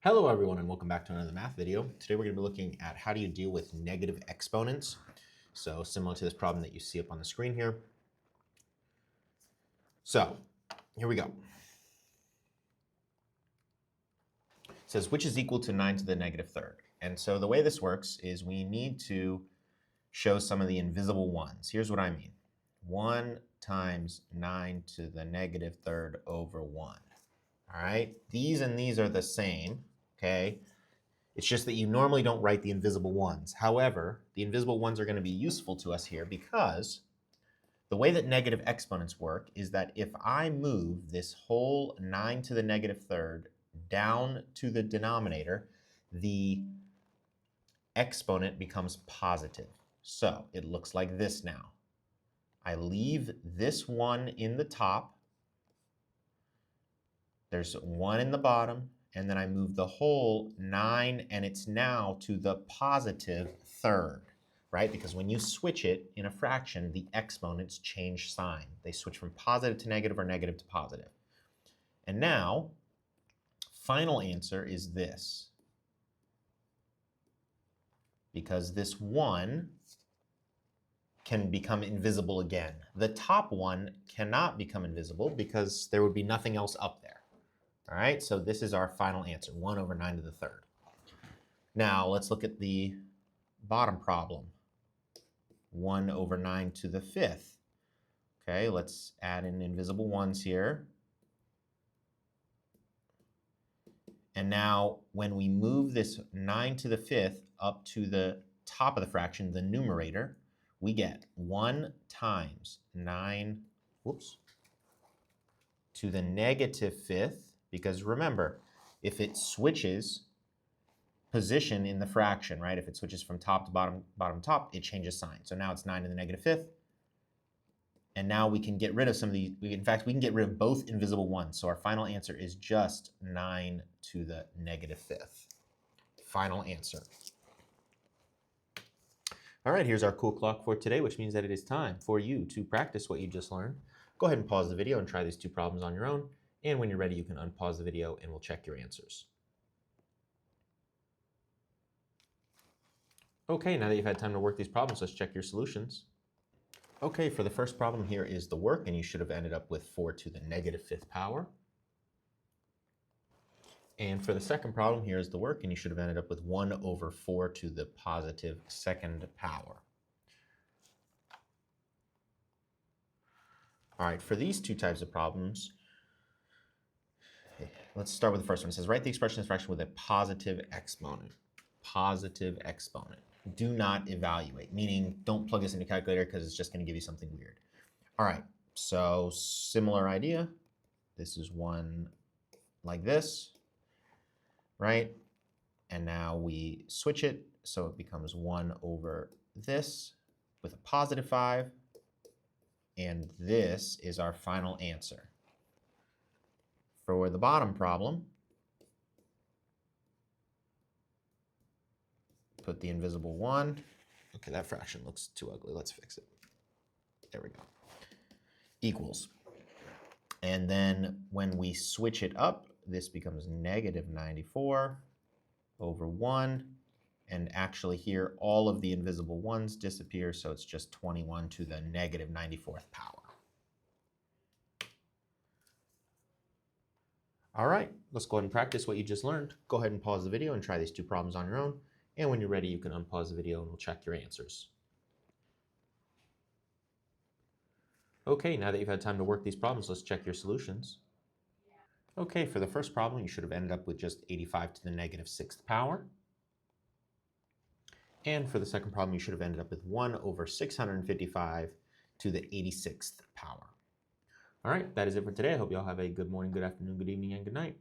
Hello everyone and welcome back to another math video. Today we're going to be looking at how do you deal with negative exponents. So similar to this problem that you see up on the screen here. So here we go. It says which is equal to 9 to the negative third. And so the way this works is we need to show some of the invisible ones. Here's what I mean. 1 times 9 to the negative third over 1. All right, these and these are the same, okay? It's just that you normally don't write the invisible ones. However, the invisible ones are going to be useful to us here because the way that negative exponents work is that if I move this whole 9 to the negative third down to the denominator, the exponent becomes positive. So it looks like this now. I leave this 1 in the top. There's 1 in the bottom, and then I move the whole 9, and it's now to the positive third, right? Because when you switch it in a fraction, the exponents change sign. They switch from positive to negative or negative to positive. And now, final answer is this. Because this 1 can become invisible again. The top one cannot become invisible because there would be nothing else up there. All right, so this is our final answer, 1 over 9 to the third. Now, let's look at the bottom problem, 1 over 9 to the fifth. Okay, let's add in invisible ones here. And now, when we move this 9 to the fifth up to the top of the fraction, the numerator, we get 1 times 9, to the negative fifth. Because remember, if it switches position in the fraction, right? If it switches from top to bottom, bottom to top, it changes sign. So now it's 9 to the negative fifth. And now we can get rid of some of these. In fact, we can get rid of both invisible ones. So our final answer is just 9 to the negative fifth. Final answer. All right, here's our cool clock for today, which means that it is time for you to practice what you just learned. Go ahead and pause the video and try these two problems on your own. And when you're ready, you can unpause the video and we'll check your answers. Okay, now that you've had time to work these problems, let's check your solutions. Okay, for the first problem here is the work, and you should have ended up with 4 to the negative fifth power. And for the second problem, here is the work, and you should have ended up with 1 over 4 to the positive second power. All right, for these two types of problems, let's start with the first one. It says, write the expression of this fraction with a positive exponent. Positive exponent. Do not evaluate, meaning don't plug this into your calculator because it's just going to give you something weird. All right, so similar idea. This is one like this, right? And now we switch it, so it becomes 1 over this with a positive 5. And this is our final answer. For the bottom problem, put the invisible 1. Okay, that fraction looks too ugly. Let's fix it. There we go. Equals. And then when we switch it up, this becomes negative 94 over 1. And actually here, all of the invisible ones disappear, so it's just 21 to the negative 94th power. All right, let's go ahead and practice what you just learned. Go ahead and pause the video and try these two problems on your own. And when you're ready, you can unpause the video and we'll check your answers. Okay, now that you've had time to work these problems, let's check your solutions. Okay, for the first problem, you should have ended up with just 85 to the negative sixth power. And for the second problem, you should have ended up with 1 over 655 to the 86th power. All right, that is it for today. I hope you all have a good morning, good afternoon, good evening, and good night.